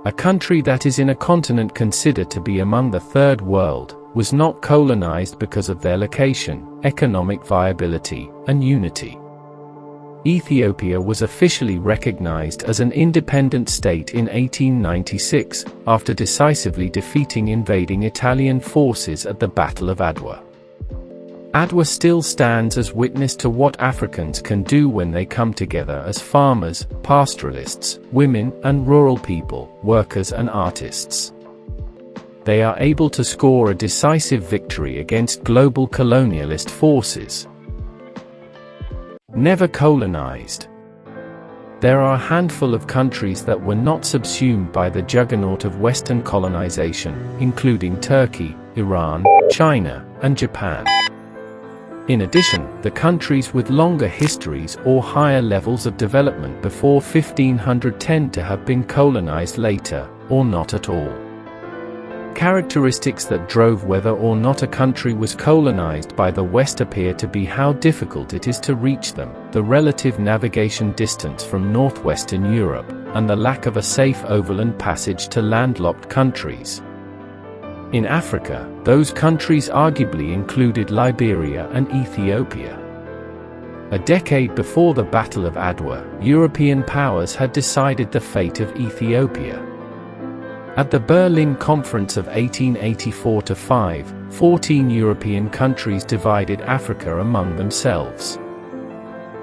A country that is in a continent considered to be among the Third World, was not colonized because of their location, economic viability, and unity. Ethiopia was officially recognized as an independent state in 1896, after decisively defeating invading Italian forces at the Battle of Adwa. Adwa still stands as witness to what Africans can do when they come together as farmers, pastoralists, women and rural people, workers and artists. They are able to score a decisive victory against global colonialist forces. Never colonized. There are a handful of countries that were not subsumed by the juggernaut of Western colonization, including Turkey, Iran, China, and Japan. In addition, the countries with longer histories or higher levels of development before 1500 tend to have been colonized later, or not at all. Characteristics that drove whether or not a country was colonized by the West appear to be how difficult it is to reach them, the relative navigation distance from northwestern Europe, and the lack of a safe overland passage to landlocked countries. In Africa, those countries arguably included Liberia and Ethiopia. A decade before the Battle of Adwa, European powers had decided the fate of Ethiopia. At the Berlin Conference of 1884–5, 14 European countries divided Africa among themselves.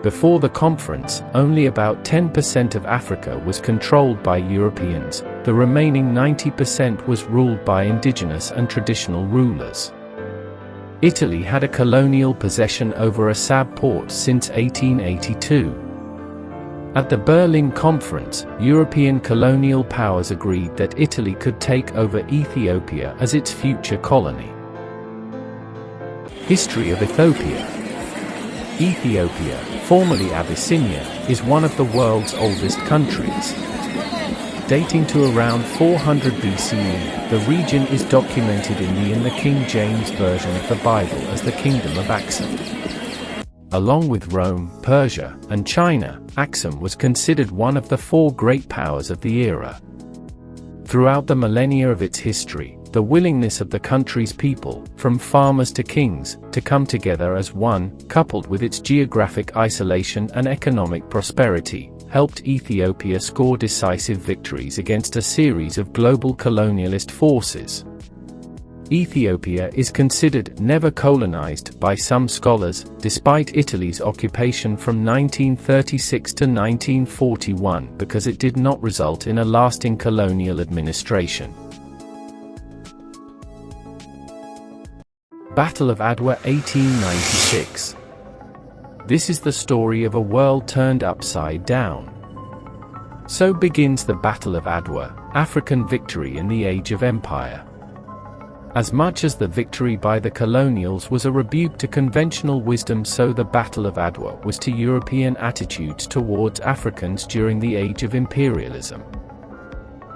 Before the conference, only about 10% of Africa was controlled by Europeans, the remaining 90% was ruled by indigenous and traditional rulers. Italy had a colonial possession over Assab port since 1882. At the Berlin Conference, European colonial powers agreed that Italy could take over Ethiopia as its future colony. History of Ethiopia. Ethiopia, formerly Abyssinia, is one of the world's oldest countries. Dating to around 400 BCE, the region is documented in the King James Version of the Bible as the Kingdom of Axum. Along with Rome, Persia, and China, Axum was considered one of the four great powers of the era. Throughout the millennia of its history, the willingness of the country's people, from farmers to kings, to come together as one, coupled with its geographic isolation and economic prosperity, helped Ethiopia score decisive victories against a series of global colonialist forces. Ethiopia is considered never colonized by some scholars, despite Italy's occupation from 1936 to 1941, because it did not result in a lasting colonial administration. Battle of Adwa 1896. This is the story of a world turned upside down. So begins the Battle of Adwa, African victory in the Age of Empire. As much as the victory by the colonials was a rebuke to conventional wisdom, so the Battle of Adwa was to European attitudes towards Africans during the Age of Imperialism.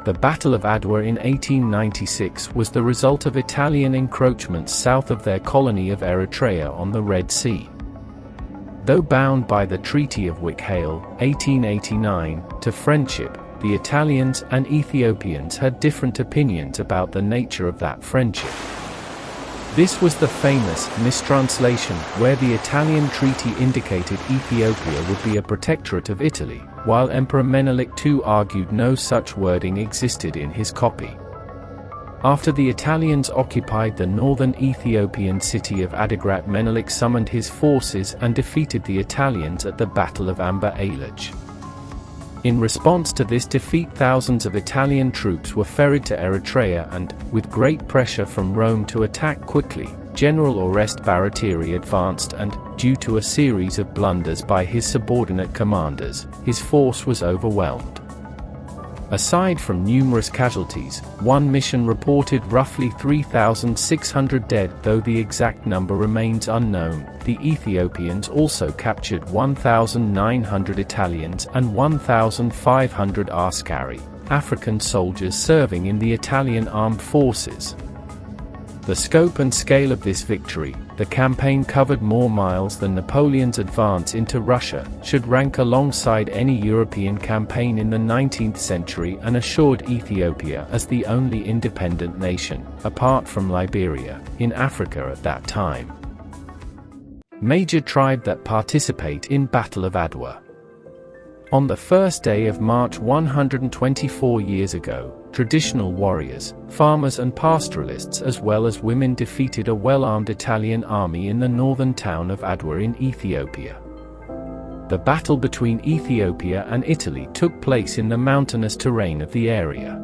The Battle of Adwa in 1896 was the result of Italian encroachments south of their colony of Eritrea on the Red Sea. Though bound by the Treaty of Wick-Hale, 1889, to friendship, the Italians and Ethiopians had different opinions about the nature of that friendship. This was the famous mistranslation, where the Italian treaty indicated Ethiopia would be a protectorate of Italy, while Emperor Menelik II argued no such wording existed in his copy. After the Italians occupied the northern Ethiopian city of Adigrat, Menelik summoned his forces and defeated the Italians at the Battle of Amba Ailaj. In response to this defeat, thousands of Italian troops were ferried to Eritrea and, with great pressure from Rome to attack quickly, General Oreste Baratieri advanced and, due to a series of blunders by his subordinate commanders, his force was overwhelmed. Aside from numerous casualties, one mission reported roughly 3,600 dead, though the exact number remains unknown. The Ethiopians also captured 1,900 Italians and 1,500 Askari, African soldiers serving in the Italian armed forces. The scope and scale of this victory, the campaign covered more miles than Napoleon's advance into Russia, should rank alongside any European campaign in the 19th century, and assured Ethiopia as the only independent nation, apart from Liberia, in Africa at that time. Major tribe that participate in Battle of Adwa. On the first day of March 124 years ago, traditional warriors, farmers and pastoralists as well as women defeated a well-armed Italian army in the northern town of Adwa in Ethiopia. The battle between Ethiopia and Italy took place in the mountainous terrain of the area.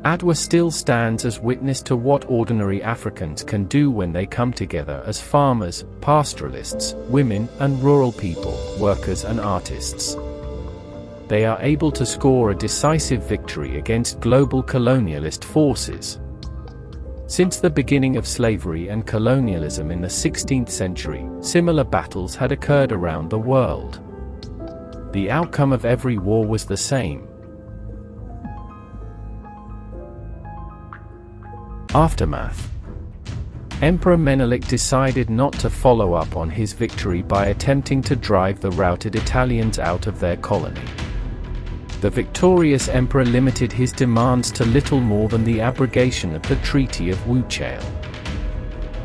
Adwa still stands as witness to what ordinary Africans can do when they come together as farmers, pastoralists, women and rural people, workers and artists. They are able to score a decisive victory against global colonialist forces. Since the beginning of slavery and colonialism in the 16th century, similar battles had occurred around the world. The outcome of every war was the same. Aftermath. Emperor Menelik decided not to follow up on his victory by attempting to drive the routed Italians out of their colony. The victorious emperor limited his demands to little more than the abrogation of the Treaty of Wuchale.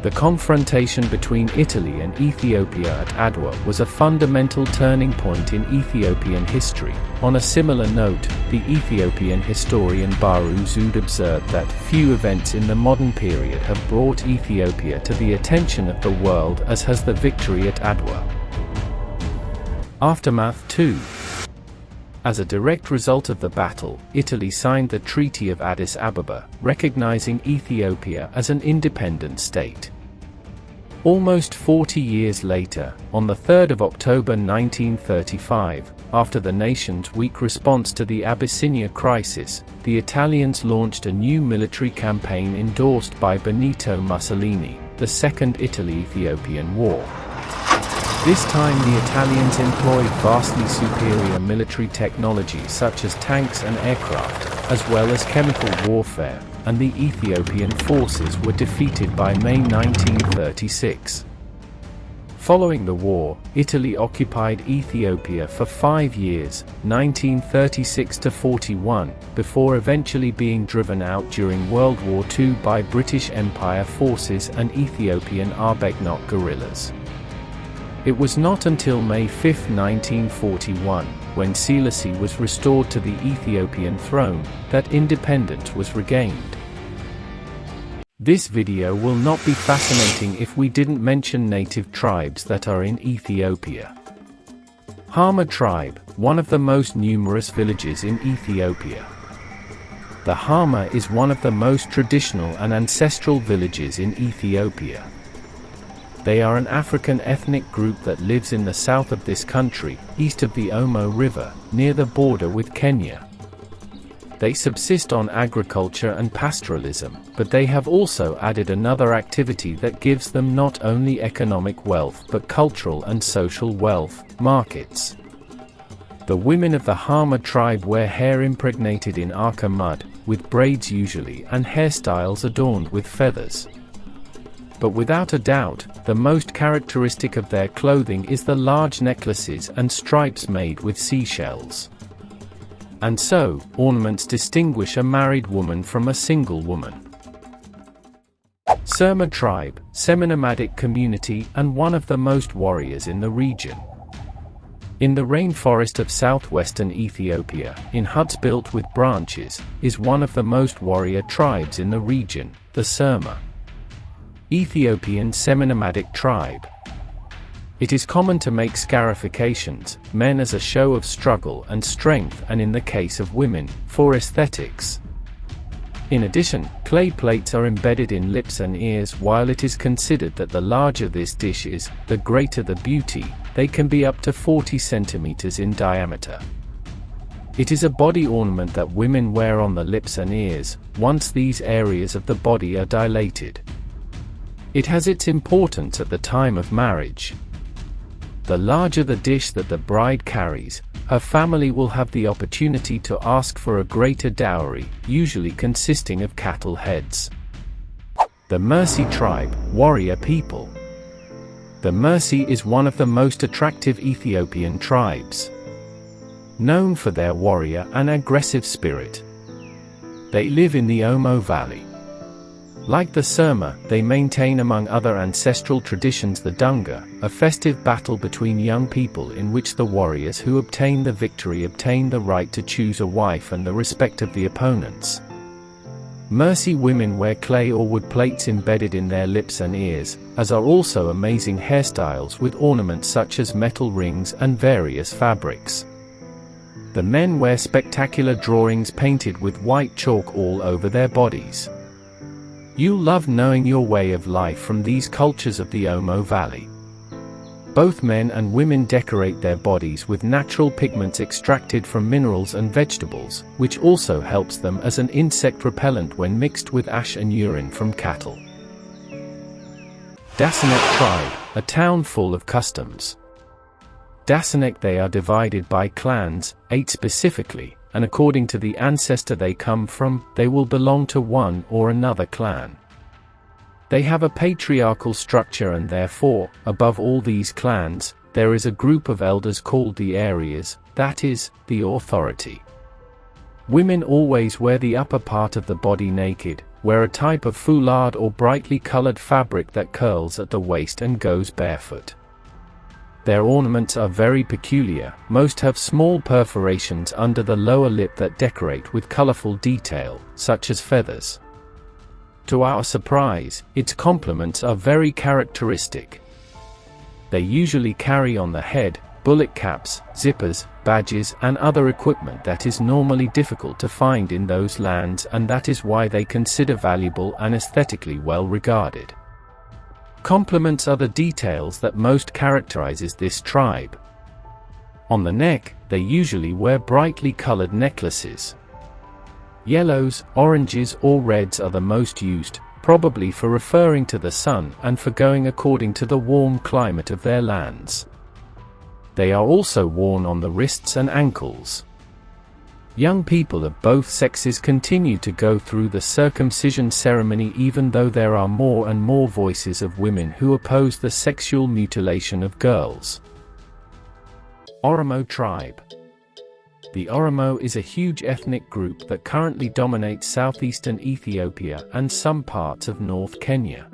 The confrontation between Italy and Ethiopia at Adwa was a fundamental turning point in Ethiopian history. On a similar note, the Ethiopian historian Baru Zoud observed that few events in the modern period have brought Ethiopia to the attention of the world as has the victory at Adwa. Aftermath 2. As a direct result of the battle, Italy signed the Treaty of Addis Ababa, recognizing Ethiopia as an independent state. Almost 40 years later, on the 3rd of October 1935, after the nation's weak response to the Abyssinia crisis, the Italians launched a new military campaign endorsed by Benito Mussolini, the Second Italo-Ethiopian War. This time the Italians employed vastly superior military technology such as tanks and aircraft, as well as chemical warfare, and the Ethiopian forces were defeated by May 1936. Following the war, Italy occupied Ethiopia for 5 years, 1936–41, before eventually being driven out during World War II by British Empire forces and Ethiopian Arbegnot guerrillas. It was not until May 5, 1941, when Selassie was restored to the Ethiopian throne, that independence was regained. This video will not be fascinating if we didn't mention native tribes that are in Ethiopia. Hama tribe, one of the most numerous villages in Ethiopia. The Hama is one of the most traditional and ancestral villages in Ethiopia. They are an African ethnic group that lives in the south of this country, east of the Omo River, near the border with Kenya. They subsist on agriculture and pastoralism, but they have also added another activity that gives them not only economic wealth but cultural and social wealth: markets. The women of the Hama tribe wear hair impregnated in Aka mud, with braids usually, and hairstyles adorned with feathers. But without a doubt, the most characteristic of their clothing is the large necklaces and stripes made with seashells. And so, ornaments distinguish a married woman from a single woman. Surma tribe, semi-nomadic community and one of the most warriors in the region. In the rainforest of southwestern Ethiopia, in huts built with branches, is one of the most warrior tribes in the region, the Surma. Ethiopian semi-nomadic tribe. It is common to make scarifications, men as a show of struggle and strength, and in the case of women, for aesthetics. In addition, clay plates are embedded in lips and ears. While it is considered that the larger this dish is, the greater the beauty, they can be up to 40 centimeters in diameter. It is a body ornament that women wear on the lips and ears, once these areas of the body are dilated. It has its importance at the time of marriage. The larger the dish that the bride carries, her family will have the opportunity to ask for a greater dowry, usually consisting of cattle heads. The Mercy tribe, warrior people. The Mursi is one of the most attractive Ethiopian tribes, known for their warrior and aggressive spirit. They live in the Omo Valley. Like the Surma, they maintain among other ancestral traditions the Dunga, a festive battle between young people in which the warriors who obtain the victory obtain the right to choose a wife and the respect of the opponents. Mursi women wear clay or wood plates embedded in their lips and ears, as are also amazing hairstyles with ornaments such as metal rings and various fabrics. The men wear spectacular drawings painted with white chalk all over their bodies. You'll love knowing your way of life from these cultures of the Omo Valley. Both men and women decorate their bodies with natural pigments extracted from minerals and vegetables, which also helps them as an insect repellent when mixed with ash and urine from cattle. Dasanek tribe, a town full of customs. Dasanek, they are divided by clans, 8 specifically, and according to the ancestor they come from, they will belong to one or another clan. They have a patriarchal structure and therefore, above all these clans, there is a group of elders called the areas, that is, the authority. Women always wear the upper part of the body naked, wear a type of foulard or brightly colored fabric that curls at the waist and goes barefoot. Their ornaments are very peculiar, most have small perforations under the lower lip that decorate with colorful detail, such as feathers. To our surprise, its complements are very characteristic. They usually carry on the head, bullet caps, zippers, badges and other equipment that is normally difficult to find in those lands, and that is why they consider valuable and aesthetically well regarded. Complements are the details that most characterizes this tribe. On the neck, they usually wear brightly colored necklaces. Yellows, oranges or reds are the most used, probably for referring to the sun and for going according to the warm climate of their lands. They are also worn on the wrists and ankles. Young people of both sexes continue to go through the circumcision ceremony even though there are more and more voices of women who oppose the sexual mutilation of girls. Oromo tribe. The Oromo is a huge ethnic group that currently dominates southeastern Ethiopia and some parts of North Kenya.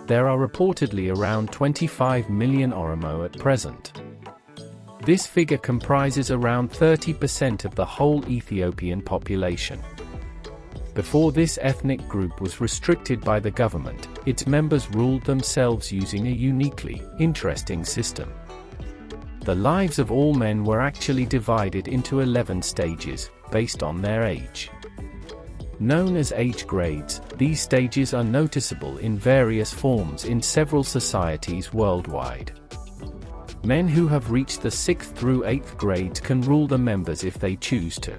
There are reportedly around 25 million Oromo at present. This figure comprises around 30% of the whole Ethiopian population. Before this ethnic group was restricted by the government, its members ruled themselves using a uniquely interesting system. The lives of all men were actually divided into 11 stages, based on their age. Known as age grades, these stages are noticeable in various forms in several societies worldwide. Men who have reached the 6th through 8th grades can rule the members if they choose to.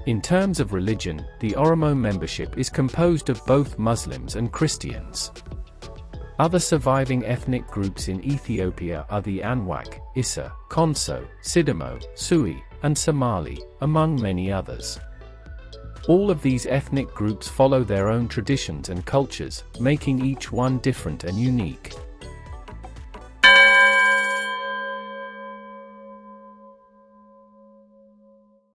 In terms of religion, the Oromo membership is composed of both Muslims and Christians. Other surviving ethnic groups in Ethiopia are the Anwak, Issa, Konso, Sidamo, Sui, and Somali, among many others. All of these ethnic groups follow their own traditions and cultures, making each one different and unique.